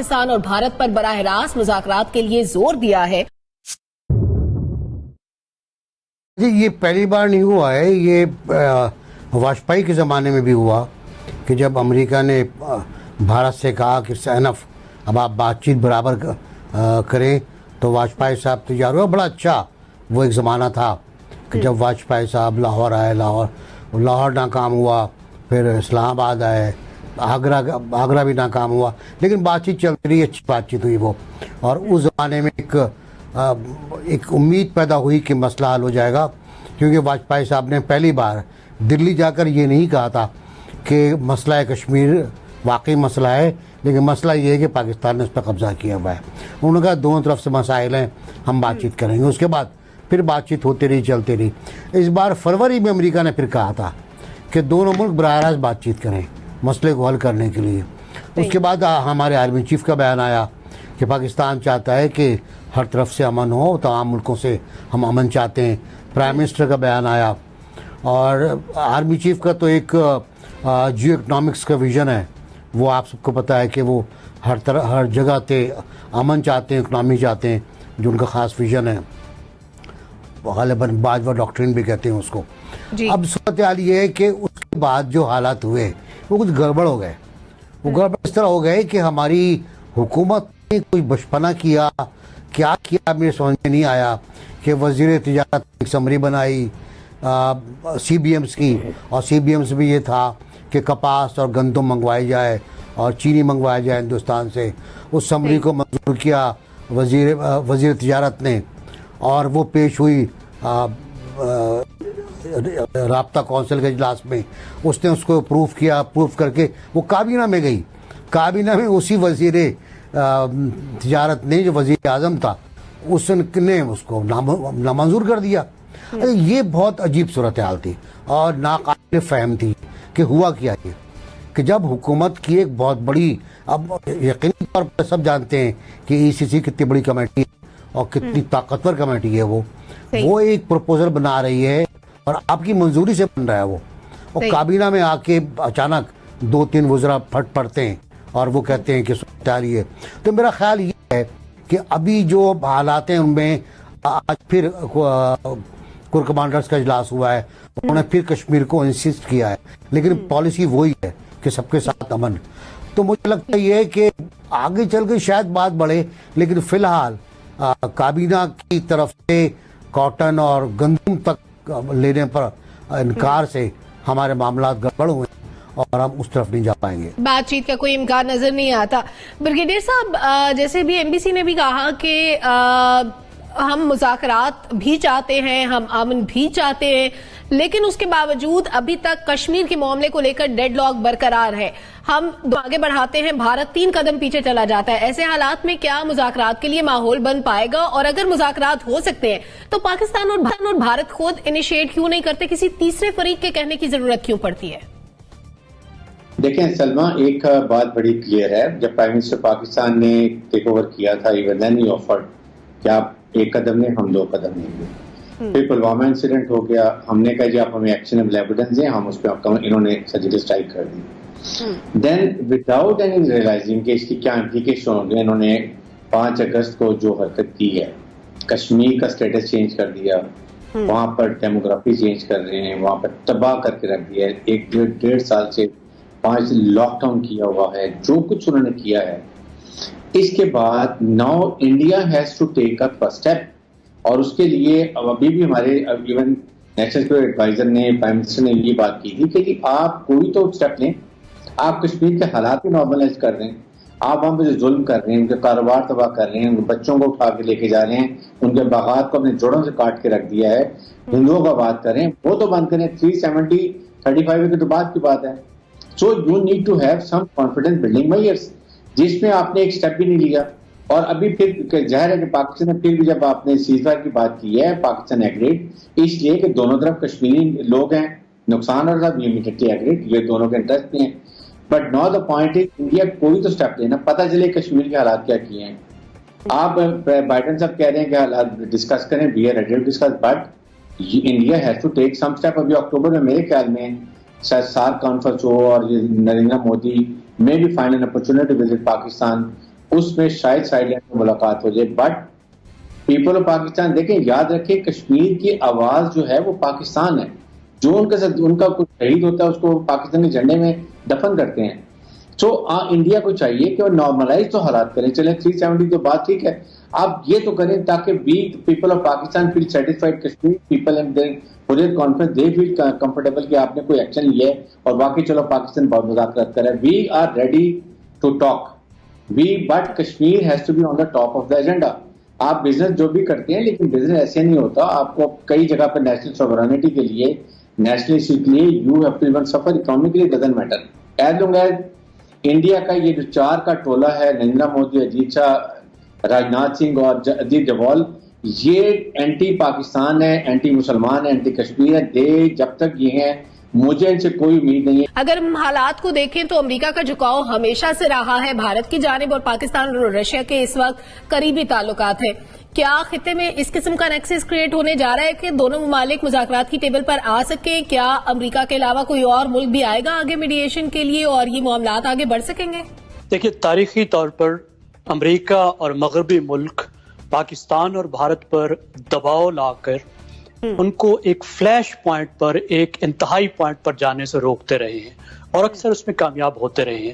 پاکستان اور بھارت پر براہ راست مذاکرات کے لیے زور دیا ہے۔ یہ پہلی بار نہیں ہوا ہے، یہ واجپئی کے زمانے میں بھی ہوا کہ جب امریکہ نے بھارت سے کہا کہ انف اب آپ بات چیت برابر کریں تو واجپئی صاحب تیار ہوا۔ بڑا اچھا وہ ایک زمانہ تھا کہ جب واجپئی صاحب لاہور آئے، لاہور ناکام ہوا، پھر اسلام آباد آئے، آگرہ بھی ناکام ہوا، لیکن بات چیت چلتی رہی، اچھی بات چیت ہوئی وہ۔ اور اس زمانے میں ایک امید پیدا ہوئی کہ مسئلہ حل ہو جائے گا، کیونکہ واجپئی صاحب نے پہلی بار دلی جا کر یہ نہیں کہا تھا کہ مسئلہ کشمیر واقعی مسئلہ ہے، لیکن مسئلہ یہ ہے کہ پاکستان نے اس پہ قبضہ کیا ہوا ہے۔ انہوں نے کہا دونوں طرف سے مسائل ہیں، ہم بات چیت کریں گے۔ اس کے بعد پھر بات چیت ہوتی رہی، چلتی رہی۔ اس بار فروری میں امریکہ نے پھر کہا تھا کہ دونوں ملک براہ راست بات چیت کریں مسئلے کو حل کرنے کے لیے۔ اس کے بعد ہمارے آرمی چیف کا بیان آیا کہ پاکستان چاہتا ہے کہ ہر طرف سے امن ہو، تمام ملکوں سے ہم امن چاہتے ہیں۔ پرائم منسٹر کا بیان آیا، اور آرمی چیف کا تو ایک جیو اکنامکس کا ویژن ہے، وہ آپ سب کو پتہ ہے کہ وہ ہر جگہ تے امن چاہتے ہیں، اکنامی چاہتے ہیں، جو ان کا خاص ویژن ہے، غالباً باجوہ ڈاکٹرین بھی کہتے ہیں اس کو۔ اب صورتحال یہ ہے کہ اس کے بعد جو حالات ہوئے وہ کچھ گڑبڑ ہو گئے۔ وہ گڑبڑ اس طرح ہو گئے کہ ہماری حکومت نے کوئی بچپنا کیا میرے سمجھ میں نہیں آیا کہ وزیر تجارت ایک سمری بنائی سی بی ایمز کی، اور سی بی ایمز میں یہ تھا کہ کپاس اور گندم منگوائی جائے اور چینی منگوایا جائے ہندوستان سے۔ اس سمری کو منظور کیا وزیر تجارت نے، اور وہ پیش ہوئی رابطہ کونسل کے اجلاس میں۔ اس نے اس کو اپروو کیا، اپروو کر کے وہ کابینہ میں گئی۔ کابینہ میں اسی وزیر تجارت نے، جو وزیر اعظم تھا، اس نے اس کو نامنظور کر دیا۔ یہ بہت عجیب صورتحال تھی اور ناقابل فہم تھی کہ ہوا کیا یہ، کہ جب حکومت کی ایک بہت بڑی، اب یقینی طور پر سب جانتے ہیں کہ ای سی سی کتنی بڑی کمیٹی ہے اور کتنی طاقتور کمیٹی ہے، وہ ایک پروپوزل بنا رہی ہے اور آپ کی منظوری سے بن رہا ہے وہ، اور کابینہ میں آ کے اچانک 2-3 وزراء پھٹ پڑتے ہیں اور وہ کہتے ہیں کہ صورتحال یہ ہے۔ تو میرا خیال یہ ہے کہ ابھی جو حالات ہیں ان میں آج پھر کور کمانڈرز کا اجلاس ہوا ہے، انہوں نے پھر کشمیر کو انسسٹ کیا ہے، لیکن پالیسی وہی ہے کہ سب کے ساتھ امن۔ تو مجھے لگتا ہے یہ کہ آگے چل کے شاید بات بڑھے، لیکن فی الحال کابینہ کی طرف سے کاٹن اور گندم تک لینے پر انکار سے ہمارے معاملات گڑبڑ ہوئے اور ہم اس طرف نہیں جا پائیں گے۔ بات چیت کا کوئی امکان نظر نہیں آتا۔ بریگیڈیئر صاحب، جیسے بھی ایم بی سی نے بھی کہا کہ ہم مذاکرات بھی چاہتے ہیں، ہم امن بھی چاہتے ہیں، لیکن اس کے باوجود ابھی تک کشمیر کے معاملے کو لے کر ڈیڈ لاک برقرار ہے۔ ہم آگے بڑھاتے ہیں، بھارت 3 قدم پیچھے چلا جاتا ہے۔ ایسے حالات میں کیا مذاکرات کے لیے ماحول بن پائے گا؟ اور اگر مذاکرات ہو سکتے ہیں تو پاکستان اور بھارت خود انیشیٹ کیوں نہیں کرتے؟ کسی تیسرے فریق کے کہنے کی ضرورت کیوں پڑتی ہے؟ دیکھیں سلمہ، ایک بات بڑی کلیئر ہے، جب پرائم منسٹر پاکستان نے ٹیک اوور کیا تھا، ایون دین ہی آفرڈ کہ آپ 1 قدم لیں، ہم 2 قدم لیں گے۔ پھر پلوامہ انسیڈنٹ ہو گیا، ہم نے کہا جی آپ ہمیں ایکشنیبل ایویڈنس دیں، ہم اس پہ انہوں نے سرجیکل اسٹرائک کر دی۔ دین وداؤٹ اینی ریئلائزنگ کہ اس کی کیا امپلیکیشن ہوں گے، انہوں نے 5 اگست کو جو حرکت کی ہے، کشمیر کا اسٹیٹس چینج کر دیا، وہاں پر ڈیموگرافی چینج کر رہے ہیں، وہاں پر تباہ کر کے رکھ دیا ہے، 1-1.5 سال سے 5 لاک ڈاؤن کیا ہوا ہے، جو کچھ انہوں نے کیا ہے۔ اس کے بعد now India has to take up step, اور اس کے لیے ابھی بھی ہمارے ایون نیشنل سیکورٹی ایڈوائزر نے، پرائم منسٹر نے یہ بات کی تھی کہ آپ کوئی تو اسٹیپ لیں، آپ کشمیر کے حالات بھی نارملائز کر رہے ہیں، آپ وہاں پہ جو ظلم کر رہے ہیں، ان کے کاروبار تباہ کر رہے ہیں، ان کے بچوں کو اٹھا کے لے کے جا رہے ہیں، ان کے باغات کو اپنے جوڑوں سے کاٹ کے رکھ دیا ہے، ہندوؤں کا بات کریں، وہ تو بند کریں۔ 370-35 کی تو بات کی بات ہے۔ So you need to have some confidence building measures, جس میں آپ نے ایک اسٹیپ بھی نہیں لیا۔ اور ابھی پھر ظاہر ہے کہ پاکستان نے پھر بھی جب آپ نے سیز فائر کی بات کی ہے، پاکستان ایگریڈ، اس لیے کہ دونوں طرف کشمیری لوگ ہیں، نقصان اور صاحب امیڈیٹلی ایگریڈ، یہ دونوں کے انٹرسٹ میں ہیں۔ But now the point is India کوئی تو اسٹیپ لینا، پتہ چلے کشمیر کے حالات کیا کیے ہیں۔ آپ بائیڈن صاحب کہہ رہے ہیں کہ حالات ڈسکس کریں، we are ready to discuss, but India has to take some step. ابھی اکتوبر میں میرے خیال میں شاید سارک کانفرنس ہو، اور یہ نریندر مودی میں بھی فائنل اپرچونٹی وزٹ پاکستان، اس میں شاید سائڈ لائن میں ملاقات ہو جائے. بٹ پیپل آف پاکستان دیکھیں، یاد رکھیں کشمیر کی آواز جو ہے وہ پاکستان ہے. جو ان کا کچھ شہید ہوتا ہے اس کو پاکستانی جھنڈے میں دفن کرتے ہیں. تو انڈیا کو چاہیے کہ وہ نارملائز تو حالات کریں. چلیں 370 تو بات ٹھیک ہے، آپ یہ تو کریں تاکہ people of Pakistan feel satisfied, Kashmir people and their conference they feel comfortable کہ آپ نے کوئی ایکشن لیا ہے اور واقعی چلو پاکستان بہت مذاکرات کرے. We are ready to talk but Kashmir has to be on the top of the agenda. آپ بزنس جو بھی کرتے ہیں لیکن بزنس ایسے نہیں ہوتا. آپ کو کئی جگہ پہ نیشنل سوورنٹی کے لیے، نیشنل ایشو کے لیے یو ہیو ٹو ایون سفر. Economically doesn't matter. As long as India کا یہ جو 4 کا ٹولہ ہے، نریندر مودی، اجیت شاہ، راجناتھ سنگھ اور اجیت ڈوال، یہ اینٹی پاکستان ہے، اینٹی مسلمان ہے، اینٹی کشمیر ہے. جب تک یہ ہیں مجھے ان سے کوئی امید نہیں ہے. اگر ہم حالات کو دیکھیں تو امریکہ کا جھکاؤ ہمیشہ سے رہا ہے بھارت کی جانب، اور پاکستان اور رشیا کے اس وقت قریبی تعلقات ہیں. کیا خطے میں اس قسم کا نیکسس کریٹ ہونے جا رہا ہے کہ دونوں ممالک مذاکرات کی ٹیبل پر آ سکیں؟ کیا امریکہ کے علاوہ کوئی اور ملک بھی آئے گا آگے میڈیشن کے لیے اور یہ معاملات آگے بڑھ سکیں گے؟ دیکھیے، تاریخی طور پر امریکہ اور مغربی ملک پاکستان اور بھارت پر دباؤ لا کر ان کو ایک فلیش پوائنٹ پر، ایک انتہائی پوائنٹ پر جانے سے روکتے رہے ہیں اور اکثر اس میں کامیاب ہوتے رہے ہیں.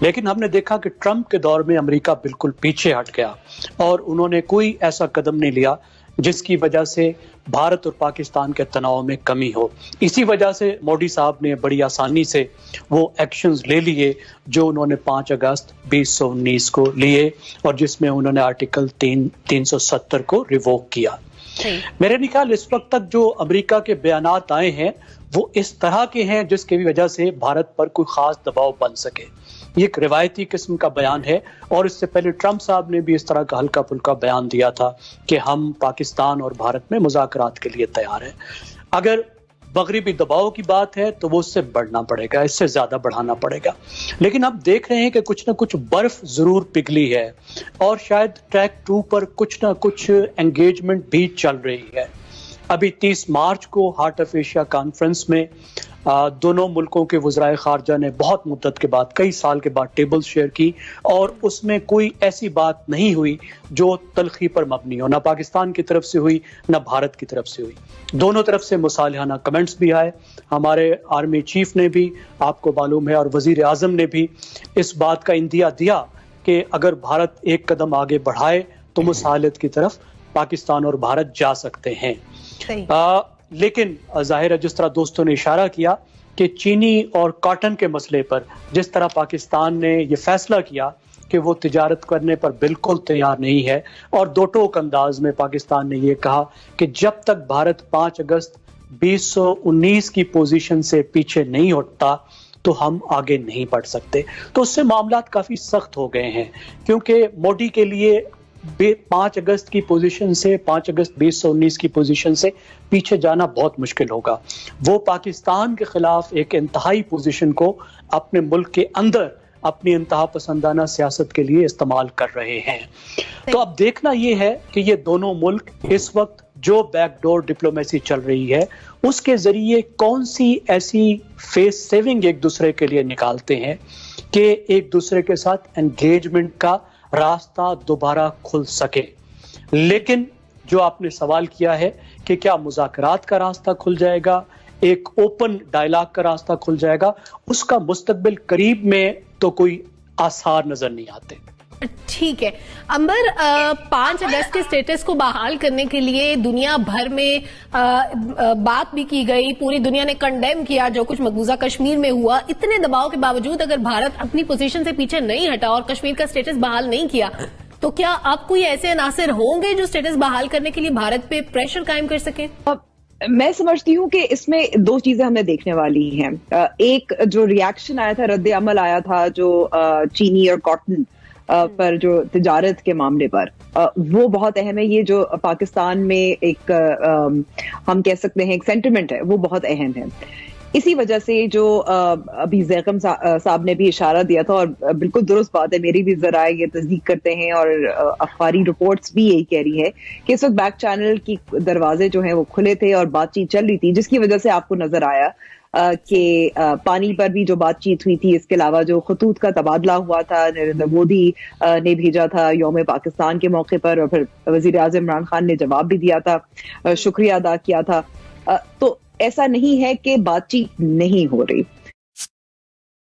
لیکن ہم نے دیکھا کہ ٹرمپ کے دور میں امریکہ بالکل پیچھے ہٹ گیا اور انہوں نے کوئی ایسا قدم نہیں لیا جس کی وجہ سے بھارت اور پاکستان کے تناؤ میں کمی ہو. اسی وجہ سے مودی صاحب نے بڑی آسانی سے وہ ایکشنز لے لیے جو انہوں نے 5 اگست 2019 کو لیے اور جس میں انہوں نے آرٹیکل 370 کو ریووک کیا. میرے خیال اس وقت تک جو امریکہ کے بیانات آئے ہیں وہ اس طرح کے ہیں جس کی وجہ سے بھارت پر کوئی خاص دباؤ بن سکے. یہ ایک روایتی قسم کا بیان ہے اور اس سے پہلے ٹرمپ صاحب نے بھی اس طرح کا ہلکا پھلکا بیان دیا تھا کہ ہم پاکستان اور بھارت میں مذاکرات کے لیے تیار ہیں. اگر مغربی دباؤ کی بات ہے تو وہ اس سے بڑھنا پڑے گا، اس سے زیادہ بڑھانا پڑے گا. لیکن اب دیکھ رہے ہیں کہ کچھ نہ کچھ برف ضرور پگھلی ہے اور شاید ٹریک 2 پر کچھ نہ کچھ انگیجمنٹ بھی چل رہی ہے. ابھی 30 مارچ کو ہارٹ آف ایشیا کانفرنس میں دونوں ملکوں کے وزرائے خارجہ نے بہت مدت کے بعد، کئی سال کے بعد ٹیبل شیئر کی اور اس میں کوئی ایسی بات نہیں ہوئی جو تلخی پر مبنی ہو. نہ پاکستان کی طرف سے ہوئی نہ بھارت کی طرف سے ہوئی. دونوں طرف سے مصالحانہ کمنٹس بھی آئے. ہمارے آرمی چیف نے بھی، آپ کو معلوم ہے، اور وزیر اعظم نے بھی اس بات کا اندیا دیا کہ اگر بھارت ایک قدم آگے بڑھائے تو مصالحت کی طرف پاکستان اور بھارت جا سکتے ہیں. لیکن ظاہر ہے جس طرح دوستوں نے اشارہ کیا کہ چینی اور کاٹن کے مسئلے پر جس طرح پاکستان نے یہ فیصلہ کیا کہ وہ تجارت کرنے پر بالکل تیار نہیں ہے اور دو ٹوک انداز میں پاکستان نے یہ کہا کہ جب تک بھارت 5 اگست 2019 کی پوزیشن سے پیچھے نہیں ہٹتا تو ہم آگے نہیں بڑھ سکتے. تو اس سے معاملات کافی سخت ہو گئے ہیں کیونکہ مودی کے لیے 5 اگست کی پوزیشن سے 5 اگست 2019 کی پوزیشن سے پیچھے جانا بہت مشکل ہوگا. وہ پاکستان کے خلاف ایک انتہائی پوزیشن کو اپنے ملک کے اندر اپنی انتہا پسندانہ سیاست کے لیے استعمال کر رہے ہیں. تو اب دیکھنا یہ ہے کہ یہ دونوں ملک اس وقت جو بیک ڈور ڈپلومیسی چل رہی ہے اس کے ذریعے کون سی ایسی فیس سیونگ ایک دوسرے کے لیے نکالتے ہیں کہ ایک دوسرے کے ساتھ انگیجمنٹ کا راستہ دوبارہ کھل سکے. لیکن جو آپ نے سوال کیا ہے کہ کیا مذاکرات کا راستہ کھل جائے گا، ایک اوپن ڈائلاگ کا راستہ کھل جائے گا، اس کا مستقبل قریب میں تو کوئی آثار نظر نہیں آتے. ٹھیک ہے امبر، 5 اگست کے سٹیٹس کو بحال کرنے کے لیے دنیا بھر میں بات بھی کی گئی، پوری دنیا نے کنڈیم کیا جو کچھ مقبوضہ کشمیر میں ہوا. اتنے دباؤ کے باوجود اگر بھارت اپنی پوزیشن سے پیچھے نہیں ہٹا اور کشمیر کا سٹیٹس بحال نہیں کیا تو کیا اب کوئی ایسے عناصر ہوں گے جو سٹیٹس بحال کرنے کے لیے بھارت پہ پریشر قائم کر سکیں؟ میں سمجھتی ہوں کہ اس میں 2 چیزیں ہمیں دیکھنے والی ہیں. ایک جو ریاکشن آیا تھا، رد عمل آیا تھا جو چینی اور کاٹن پر جو تجارت کے معاملے پر، وہ بہت اہم ہے. یہ جو پاکستان میں ایک ہم کہہ سکتے ہیں ایک سینٹیمنٹ ہے وہ بہت اہم ہے. اسی وجہ سے جو ابھی زیغم صاحب نے بھی اشارہ دیا تھا اور بالکل درست بات ہے، میری بھی ذرائع یہ تصدیق کرتے ہیں اور اخباری رپورٹس بھی یہی کہہ رہی ہے کہ اس وقت بیک چینل کی دروازے جو ہیں وہ کھلے تھے اور بات چیت چل رہی تھی جس کی وجہ سے آپ کو نظر آیا کہ پانی پر بھی جو بات چیت ہوئی تھی، اس کے علاوہ جو خطوط کا تبادلہ ہوا تھا، نریندر مودی نے بھیجا تھا یوم پاکستان کے موقع پر، اور پھر وزیر اعظم عمران خان نے جواب بھی دیا تھا، شکریہ ادا کیا تھا. تو ایسا نہیں ہے کہ بات چیت نہیں ہو رہی.